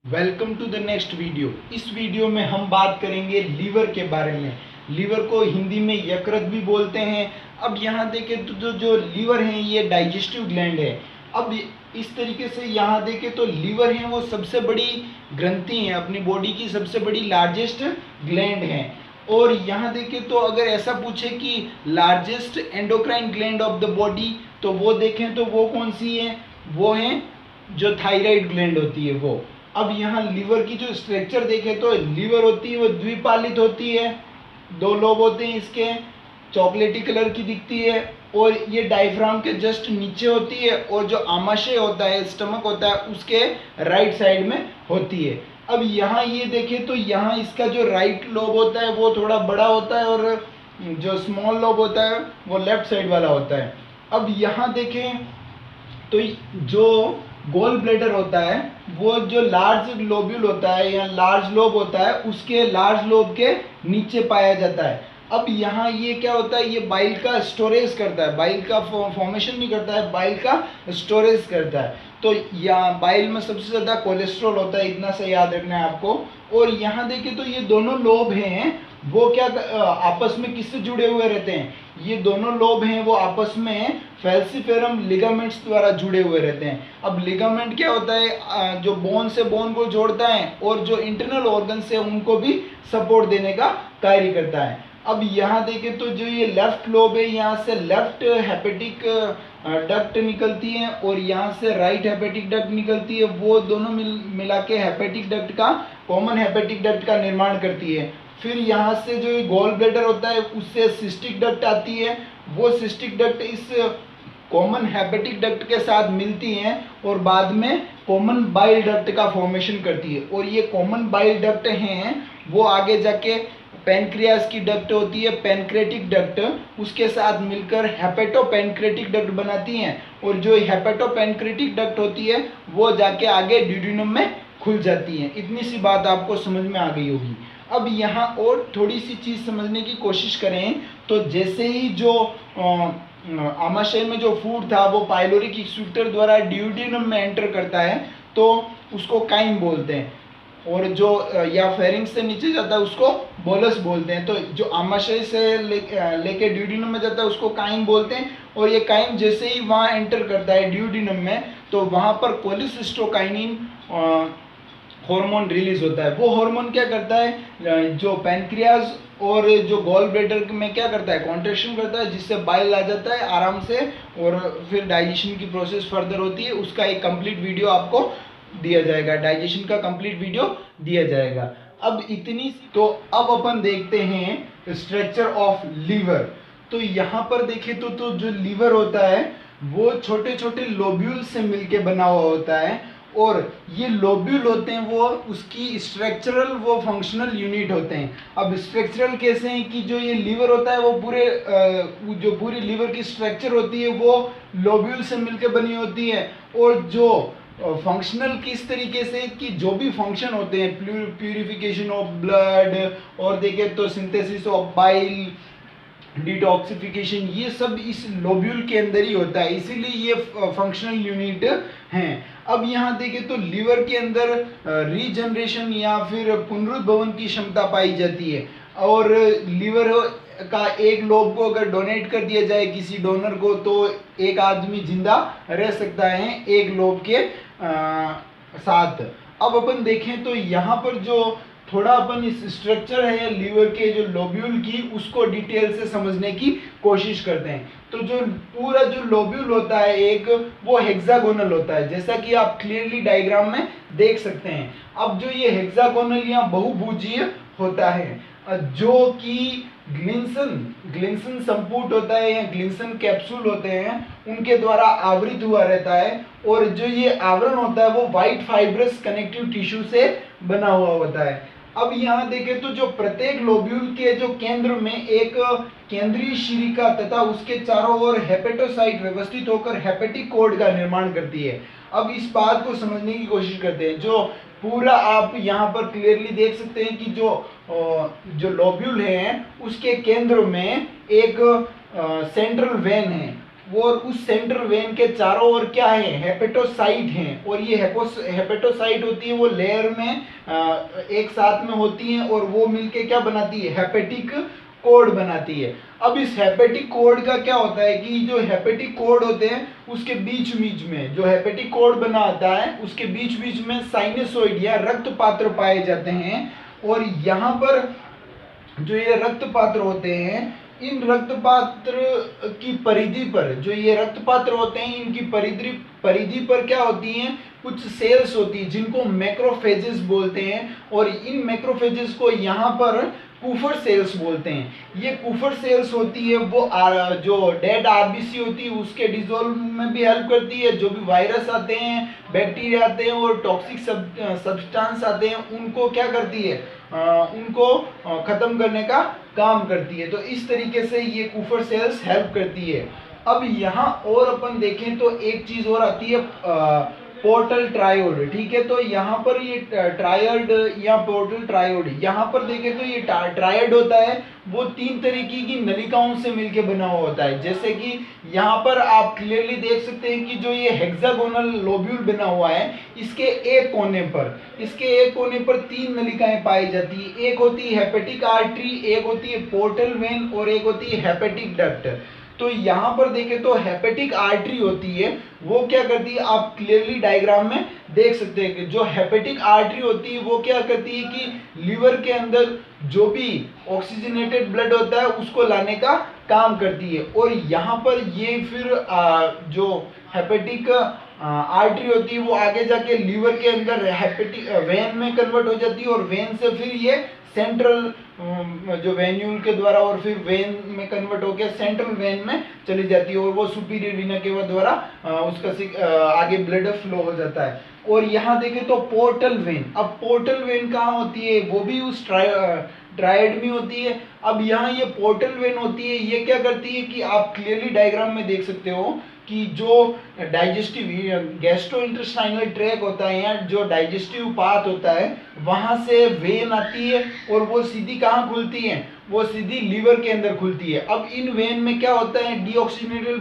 Welcome to the next video. इस video में हम बात करेंगे लीवर के बारे में। लीवर को हिंदी में यकृत भी बोलते हैं। अब यहाँ देखें तो जो लीवर है ये डाइजेस्टिव ग्लैंड है। अब इस तरीके से यहाँ देखें तो लीवर है वो सबसे बड़ी ग्रंथि है, अपनी बॉडी की सबसे बड़ी लार्जेस्ट ग्लैंड है। और यहाँ देखें तो अगर ऐसा पूछे कि largest endocrine gland of the body, तो वो देखें तो वो कौन सी है, वो है जो थायराइड ग्लैंड होती है वो। अब यहाँ लीवर की जो स्ट्रक्चर देखें तो लीवर होती है वो द्विपालित होती है, दो लोब होते हैं इसके, चॉकलेटी कलर की दिखती है और ये डायफ्राम के जस्ट नीचे होती है और जो आमाशय होता है, स्टमक होता है, उसके राइट साइड में होती है। अब यहाँ ये देखें तो यहाँ इसका जो राइट लोब होता है वो थोड़ा बड़ा होता है और जो स्मॉल लोब होता है वो लेफ्ट साइड वाला होता है। अब यहाँ देखें तो जो गोल ब्लैडर होता है वो जो लार्ज लोब्यूल होता है या लार्ज लोब होता है उसके लार्ज लोब के नीचे पाया जाता है। अब यहाँ ये क्या होता है, ये बाइल का स्टोरेज करता है, बाइल का फॉर्मेशन नहीं करता है, बाइल का स्टोरेज करता है। तो यहाँ बाइल में सबसे ज़्यादा कोलेस्ट्रॉल होता है, इतना से याद रखना है आपको। और यहाँ देखिए तो ये दोनों लोब हैं वो क्या आपस में किससे जुड़े हुए रहते हैं, ये दोनों लोब हैं वो आपस में फैल्सिफेरम लिगामेंट्स द्वारा जुड़े हुए रहते हैं। अब लिगामेंट क्या होता है, जो बोन से बोन को जोड़ता है और जो इंटरनल ऑर्गन से उनको भी सपोर्ट देने का कार्य करता है। अब यहाँ देखें तो जो ये लेफ्ट लोब है यहाँ से लेफ्ट हेपेटिक डक्ट निकलती है और यहाँ से राइट हेपेटिक डक्ट निकलती है, वो दोनों मिला के हेपेटिक डक्ट का, कॉमन हेपेटिक डक्ट का निर्माण करती है। फिर यहाँ से जो गॉल ब्लैडर होता है उससे सिस्टिक डक्ट आती है, वो सिस्टिक डक्ट इस कॉमन हेपेटिक डक्ट के साथ मिलती हैं और बाद में कॉमन बाइल डक्ट का फॉर्मेशन करती है। और ये कॉमन बाइल डक्ट हैं वो आगे जाके पैनक्रियास की डक्ट होती है, पैनक्रेटिक डक्ट, उसके साथ मिलकर हेपेटो पैनक्रेटिक डक्ट बनाती हैं और जो हेपेटो पैनक्रेटिक डक्ट होती है वो जाके आगे ड्यूडेनम में खुल जाती हैं। इतनी सी बात आपको समझ में आ गई होगी। अब यहाँ और थोड़ी सी चीज़ समझने की कोशिश करें तो जैसे ही जो आमाशय में जो फूड था वो पाइलोरिक स्फिंक्टर द्वारा ड्यूडेनम में एंटर करता है तो उसको काइम बोलते हैं, और जो या फेरिंक्स से नीचे जाता है उसको बोलस बोलते हैं। तो जो आमाशय से लेके ड्यूडेनम में जाता है उसको काइम बोलते हैं। और ये काइम जैसे ही वहाँ एंटर करता है ड्यूडेनम में तो वहाँ पर कोलिसिस्टोकाइनिन हार्मोन रिलीज होता है। वो हार्मोन क्या करता है, जो पैनक्रियाज और जो गॉल ब्लैडर में क्या करता है, कॉन्ट्रैक्शन करता है, जिससे बाइल आ जाता है आराम से और फिर डाइजेशन की प्रोसेस फर्दर होती है। उसका एक कंप्लीट वीडियो आपको दिया जाएगा, डाइजेशन का कंप्लीट वीडियो दिया जाएगा। अब इतनी तो अब अपन देखते हैं स्ट्रक्चर ऑफ लीवर। तो यहाँ पर देखें तो जो लीवर होता है वो छोटे छोटे लोब्यूल से मिलके बना हुआ होता है और ये लोब्यूल होते हैं वो उसकी स्ट्रक्चरल वो फंक्शनल यूनिट होते हैं। अब स्ट्रक्चरल कैसे हैं कि जो ये लीवर होता है वो जो पूरी लीवर की स्ट्रक्चर होती है वो लोब्यूल से मिलकर बनी होती है। और जो फंक्शनल किस तरीके से कि जो भी फंक्शन होते हैं, प्यूरिफिकेशन ऑफ ब्लड और देखें तो सिंथेसिस ऑफ बाइल, डिटॉक्सिफिकेशन, ये सब इस लोब्यूल के अंदर ही होता है, इसीलिए ये फंक्शनल यूनिट हैं। अब यहाँ देखें तो लीवर के अंदर रीजनरेशन या फिर पुनरुद्भवन की क्षमता पाई जाती है। और लीवर का एक लोब को अगर डोनेट कर दिया जाए किसी डोनर को तो एक आदमी जिंदा रह सकता है एक लोब के साथ। अब अपन देखें तो यहाँ पर जो थोड़ा अपन इस स्ट्रक्चर है लीवर के जो लोब्यूल की उसको डिटेल से समझने की कोशिश करते हैं। तो जो पूरा जो लोब्यूल होता है एक वो हेक्सागोनल होता है, जैसा कि आप क्लियरली डायग्राम में देख सकते हैं। अब जो ये हेक्सागोनल या बहुभुजीय होता है जो कि ग्लिंसन संपुट होता है या ग्लिंसन कैप्सूल होते हैं उनके द्वारा आवृत हुआ रहता है। और जो ये आवरण होता है वो व्हाइट फाइब्रस कनेक्टिव टिश्यू से बना हुआ होता है। अब यहाँ देखें तो जो प्रत्येक लोब्यूल के जो केंद्र में एक केंद्रीय शिरिका तथा उसके चारों ओर हेपेटोसाइट व्यवस्थित होकर हेपेटिक कोड का निर्माण करती है। अब इस बात को समझने की कोशिश करते हैं। जो पूरा आप यहाँ पर क्लियरली देख सकते हैं कि जो लोब्यूल है उसके केंद्र में एक सेंट्रल वेन है और उस सेंट्रल वेन के चारों ओर क्या है, हेपेटोसाइट हैं, और ये हेपेटोसाइट होती है वो लेयर में एक साथ में होती हैं, और वो मिलके क्या बनाती है, हेपेटिक कोड बनाती है। अब इस हेपेटिक कोड का क्या होता है कि जो हेपेटिक कोड होते हैं उसके बीच बीच में जो हेपेटिक कोड बना आता है उसके बीच बीच में साइनसोइड या रक्त पात्र पाए जाते हैं, और यहाँ पर जो ये रक्त पात्र होते हैं, इन रक्त पात्र की परिधि पर, जो ये रक्त पात्र होते हैं इनकी परिधि परिधि पर क्या होती हैं, कुछ सेल्स होती हैं जिनको मैक्रोफेजेस बोलते हैं, और इन मैक्रोफेजेस को यहाँ पर कुफर सेल्स बोलते हैं। ये कुफर सेल्स होती है वो जो डेड आरबीसी होती है उसके डिसॉल्व में भी हेल्प करती है। जो भी वायरस आते हैं, बैक्टीरिया आते हैं और टॉक्सिक सब्सटेंस आते हैं उनको क्या करती है, उनको खत्म करने का काम करती है। तो इस तरीके से ये कुफर सेल्स हेल्प करती है। अब यहाँ और अपन देखें तो एक चीज और आती है, पोर्टल ट्रायोड, ठीक है। तो यहाँ पर ये ट्रायड या पोर्टल ट्रायोड, यहाँ पर देखें तो ये ट्रायड होता है वो 3 तरीके की नलिकाओं से मिलके बना हुआ होता है। जैसे कि यहाँ पर आप क्लियरली देख सकते हैं कि जो ये हेक्सागोनल लोब्यूल बना हुआ है इसके एक कोने पर 3 नलिकाएं पाई जाती है। एक होती है हेपेटिक आर्टरी, एक होती है पोर्टल वेन और एक होती है हेपेटिक डक्ट। तो यहाँ पर देखें तो हेपेटिक आर्टरी होती है वो क्या करती है, आप क्लियरली डायग्राम में देख सकते हैं कि जो हेपेटिक आर्टरी होती है वो क्या करती है कि लीवर के अंदर जो भी ऑक्सीजनेटेड ब्लड होता है उसको लाने का काम करती है। और यहाँ पर ये फिर जो हेपेटिक आर्टरी होती है वो आगे जाके लीवर के अंदर हेपेटिक वेन में कन्वर्ट हो जाती है, और वेन से फिर ये सेंट्रल जो वेन्यूल के द्वारा और फिर वेन में कन्वर्ट होकर सेंट्रल वेन में चली जाती है, और वो सुपीरियर वीना के द्वारा उसका आगे ब्लड फ्लो हो जाता है। और यहाँ देखें तो पोर्टल वेन, अब पोर्टल वेन कहाँ होती है, वो भी उस ट्रायड में होती है। अब यहाँ ये पोर्टल वेन होती है, ये क्या करती है कि आप क्लियरली डायग्राम में देख सकते हो कि जो डाइजेस्टिव गैस्ट्रो इंटेस्टाइनल ट्रैक होता है या जो डाइजेस्टिव पाथ होता है वहां से वेन आती है, और वो सीधी कहाँ खुलती है, वो सीधी लीवर के अंदर खुलती है। अब इन वेन में क्या होता है, डीऑक्सीजनेटेड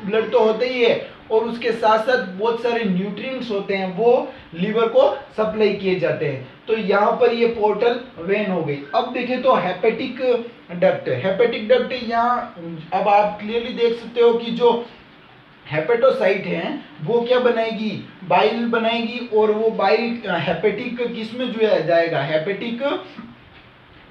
ब्लड तो होता ही है, और उसके साथ साथ बहुत सारे न्यूट्रिएंट्स होते हैं वो लीवर को सप्लाई किए जाते हैं। तो यहाँ पर ये पोर्टल वेन हो गई। अब देखें तो हेपेटिक डक्ट यहाँ अब आप क्लियरली देख सकते हो कि जो हेपेटोसाइट है वो क्या बनाएगी, बाइल बनाएगी, और वो बाइल हेपेटिक किस में जो जाएगा, हेपेटिक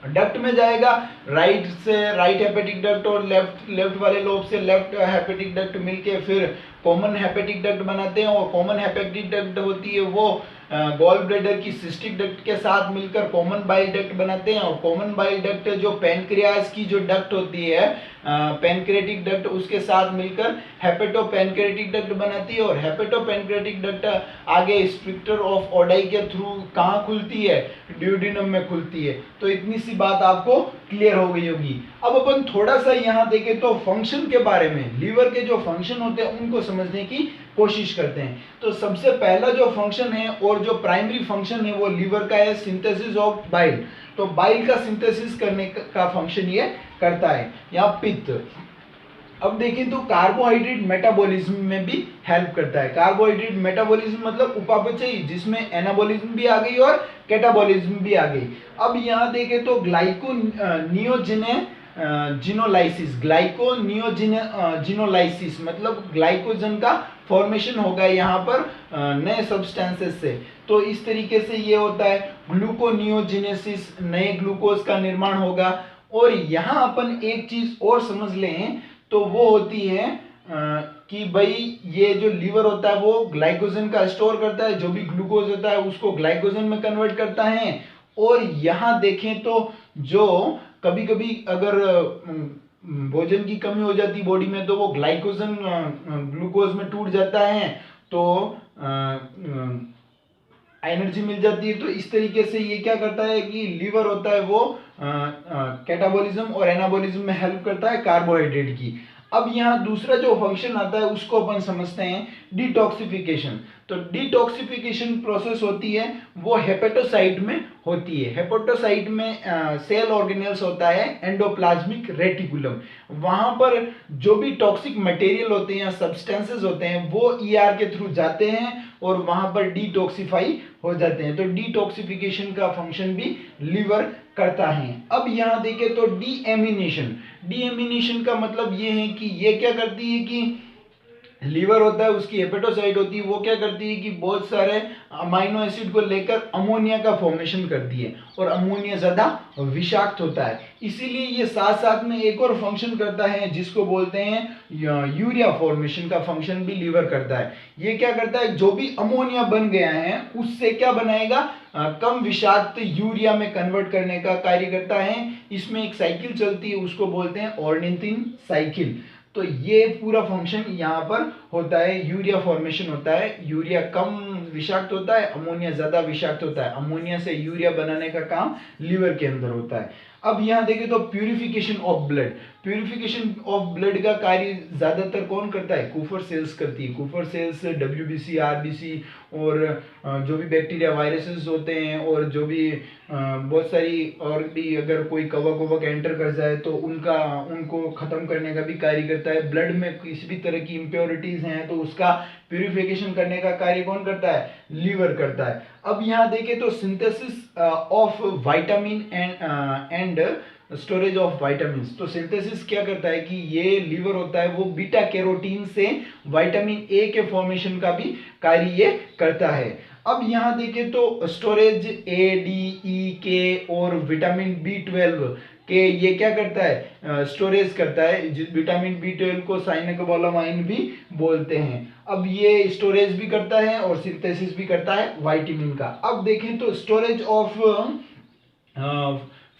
डक्ट में जाएगा। राइट से राइट हेपेटिक डक्ट और लेफ्ट वाले लोब से लेफ्ट हेपेटिक डक्ट मिलके फिर कॉमन हेपेटिक डक्ट बनाते हैं, और कॉमन हेपेटिक डक्ट होती है वो गॉल ब्लैडर की सिस्टिक डक्ट के साथ मिलकर कॉमन बाइल डक्ट बनाते हैं। और कॉमन बाइल डक्ट जो पैनक्रियास की जो डक्ट होती है पैनक्रेटिक डक्ट उसके साथ मिलकर हेपेटो पैनक्रेटिक डक्ट बनाती है, और हेपेटो पैनक्रेटिक डक्ट आगे स्ट्रिक्टर ऑफ ओडाई के थ्रू कहाँ खुलती है, ड्यूडिनम में खुलती है। तो इतनी सी बात आपको क्लियर हो गई होगी। अब अपन थोड़ा सा यहाँ देखें तो फंक्शन के बारे में, लीवर के जो फंक्शन होते हैं उनको समझने की कोशिश करते हैं। तो सबसे पहला जो फंक्शन है और जो प्राइमरी फंक्शन है वो लीवर का है, सिंथेसिस ऑफ बाइल। तो बाइल का सिंथेसिस करने का फंक्शन ये करता है, या पित्त। अब देखें तो कार्बोहाइड्रेट मेटाबॉलिज्म में भी हेल्प करता है। कार्बोहाइड्रेट मेटाबॉलिज्म मतलब उपापचय जिसमें एनाबॉलिज्म भी आ गई और कैटाबॉलिज्म भी आ गई। अब यहाँ देखें तो ग्लाइकोनियोजिनोलाइसिस मतलब ग्लाइकोजन का फॉर्मेशन होगा यहाँ पर नए सब्सटेंसेस से। तो इस तरीके से ये होता है। ग्लूकोनियोजिनेसिस, नए ग्लूकोज का निर्माण होगा। और यहाँ अपन एक चीज और समझ लें तो वो होती है कि भाई ये जो लीवर होता है वो ग्लाइकोजन का स्टोर करता है, जो भी ग्लूकोज होता है उसको ग्लाइकोजन में कन्वर्ट करता है। और यहाँ देखें तो जो कभी कभी अगर भोजन की कमी हो जाती बॉडी में तो वो ग्लाइकोजन ग्लूकोज में टूट जाता है, तो एनर्जी मिल जाती है। तो इस तरीके से ये क्या करता है कि लीवर होता है वो कैटाबॉलिज्म और एनाबॉलिज्म में हेल्प करता है कार्बोहाइड्रेट की। अब यहाँ दूसरा जो फंक्शन आता है उसको अपन समझते हैं डिटॉक्सिफिकेशन। तो डिटॉक्सिफिकेशन प्रोसेस होती है वो हेपेटोसाइट में होती है। हेपेटोसाइट में सेल ऑर्गेनेल्स होता है एंडोप्लाज्मिक रेटिकुलम। वहां पर जो भी टॉक्सिक मटेरियल होते हैं या सब्सटेंसेस होते हैं वो ईआर के थ्रू जाते हैं और वहां पर डिटॉक्सिफाई हो जाते हैं। तो डिटॉक्सिफिकेशन का फंक्शन भी लीवर करता है। अब यहाँ देखें तो डीएमिनेशन। डीएमिनेशन का मतलब ये है कि ये क्या करती है कि लीवर होता है उसकी हेपेटोसाइट होती है, वो क्या करती है कि बहुत सारे अमाइनो एसिड को लेकर अमोनिया का फॉर्मेशन करती है और अमोनिया ज्यादा विषाक्त होता है। इसीलिए ये साथ साथ में एक और फंक्शन करता है जिसको बोलते हैं यूरिया फॉर्मेशन का फंक्शन भी लीवर करता है। ये क्या करता है, जो भी अमोनिया बन गया है उससे क्या बनाएगा, कम विषाक्त यूरिया में कन्वर्ट करने का कार्य करता है। इसमें एक साइकिल चलती है उसको बोलते हैं ऑर्निथिन साइकिल। तो ये पूरा फंक्शन यहाँ पर होता है, यूरिया फॉर्मेशन होता है। यूरिया कम विषाक्त होता है, अमोनिया ज्यादा विषाक्त होता है। अमोनिया से यूरिया बनाने का काम लीवर के अंदर होता है। अब यहाँ देखें तो purification of blood. Purification of blood का कार्य ज्यादातर कौन करता है, कुफर सेल्स करती है। कुफर सेल्स डब्ल्यूबीसी, आरबीसी और जो भी बैक्टीरिया वायरसेस होते हैं और जो भी बहुत सारी और भी अगर कोई कवक ववक एंटर कर जाए तो उनको खत्म करने का भी कार्य करता है। ब्लड में किसी भी तरह की इम्प्योरिटीज हैं तो उसका प्यूरिफिकेशन करने का कार्य कौन करता है, लीवर करता है। अब यहाँ देखें तो synthesis of vitamin and storage of vitamin. तो सिंथेसिस क्या करता है कि ये लीवर होता है वो बीटा कैरोटीन से विटामिन ए के फॉर्मेशन का भी कार्य ये करता है। अब यहाँ देखें तो स्टोरेज ए, डी, ई, के और विटामिन B12 के ये क्या करता है, स्टोरेज करता है। जिस विटामिन B12 को साइनोकोबालामाइन भी बोलते हैं। अब ये स्टोरेज भी करता है और सिंथेसिस भी करता है विटामिन का। अब देखें तो storage of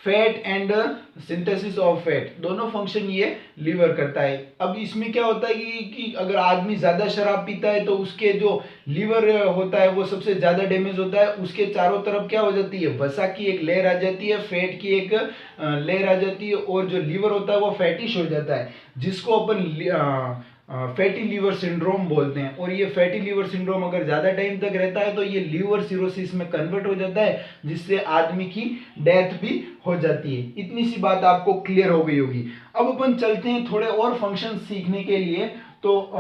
fat and synthesis of fat, दोनों फंक्शन ये लीवर करता है। अब इसमें क्या होता है कि अगर आदमी ज्यादा शराब पीता है तो उसके जो लीवर होता है वो सबसे ज्यादा डैमेज होता है। उसके चारों तरफ क्या हो जाती है, वसा की एक लेयर आ जाती है, फैट की एक लेयर आ जाती है और जो लीवर होता है वो फैटिश हो जाता है, जिसको अपन फैटी लीवर सिंड्रोम बोलते हैं। और ये फैटी लीवर सिंड्रोम अगर ज्यादा टाइम तक रहता है तो ये लीवर सिरोसिस में कन्वर्ट हो जाता है, जिससे आदमी की डेथ भी हो जाती है। इतनी सी बात आपको क्लियर हो गई होगी। अब अपन चलते हैं थोड़े और फंक्शन सीखने के लिए। तो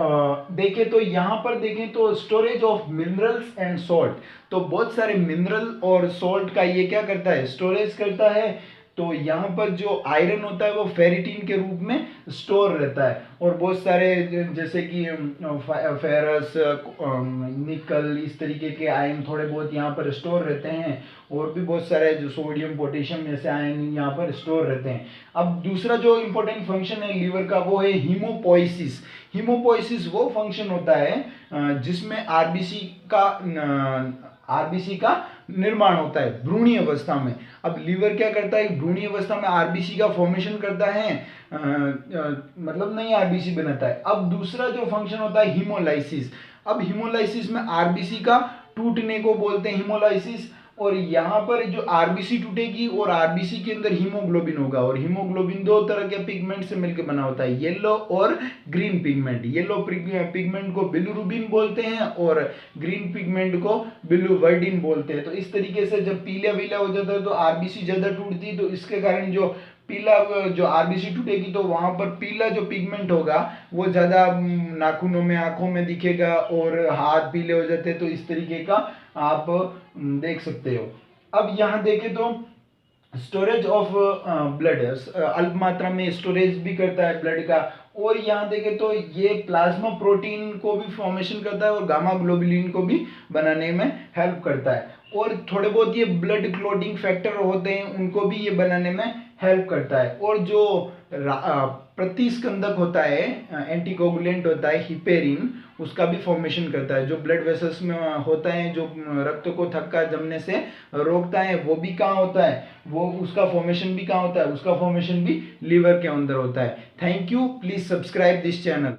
देखें तो यहाँ पर देखें तो storage of minerals and salt. तो बहुत सारे मिनरल और सॉल्ट का ये क्या करता है, स्टोरेज करता है। तो यहाँ पर जो आयरन होता है वो फेरिटिन के रूप में स्टोर रहता है और बहुत सारे जैसे कि फेरस, निकल, इस तरीके के आयन थोड़े बहुत यहाँ पर स्टोर रहते हैं। और भी बहुत सारे जो सोडियम, पोटेशियम जैसे आयन यहाँ पर स्टोर रहते हैं। अब दूसरा जो इंपॉर्टेंट फंक्शन है लीवर का वो है हीमोपोइसिस। हीमोपोइसिस वो फंक्शन होता है जिसमें आरबीसी का निर्माण होता है भ्रूणीय अवस्था में। अब लीवर क्या करता है, भ्रूणीय अवस्था में आरबीसी का फॉर्मेशन करता है, मतलब नई आरबीसी बनाता है। अब दूसरा जो फंक्शन होता है हीमोलाइसिस। अब हीमोलाइसिस में आरबीसी का टूटने को बोलते हैं हीमोलाइसिस। और यहाँ पर जो आरबीसी टूटेगी और आरबीसी के अंदर हीमोग्लोबिन होगा और हीमोग्लोबिन दो तरह के पिगमेंट से मिलकर बना होता है, येलो और ग्रीन पिगमेंट। येलो पिगमेंट को बिलिरुबिन बोलते हैं और ग्रीन पिगमेंट को बिलिवर्डिन बोलते हैं। तो इस तरीके से जब पीला वीला हो जाता है तो आरबीसी ज्यादा टूटती है, तो इसके कारण जो पीला जो आरबीसी टूटेगी तो वहां पर पीला जो पिगमेंट होगा वो ज्यादा नाखूनों में, आंखों में दिखेगा और हाथ पीले हो जाते हैं। तो इस तरीके का आप देख सकते हो। अब यहाँ देखें तो स्टोरेज ऑफ ब्लड, अल्प मात्रा में स्टोरेज भी करता है ब्लड का। और यहाँ देखें तो ये प्लाज्मा प्रोटीन को भी फॉर्मेशन करता है और गामा ग्लोबुलिन को भी बनाने में हेल्प करता है। और थोड़े बहुत ये ब्लड क्लॉटिंग फैक्टर होते हैं उनको भी ये बनाने में हेल्प करता है। और जो प्रतिस्कंदक होता है, एंटीकोगुलेंट होता है हिपेरिन, उसका भी फॉर्मेशन करता है। जो ब्लड वेसल्स में होता है, जो रक्त को थक्का जमने से रोकता है, वो भी कहाँ होता है, वो उसका फॉर्मेशन भी कहाँ होता है, उसका फॉर्मेशन भी लीवर के अंदर होता है। Thank you, please subscribe this channel.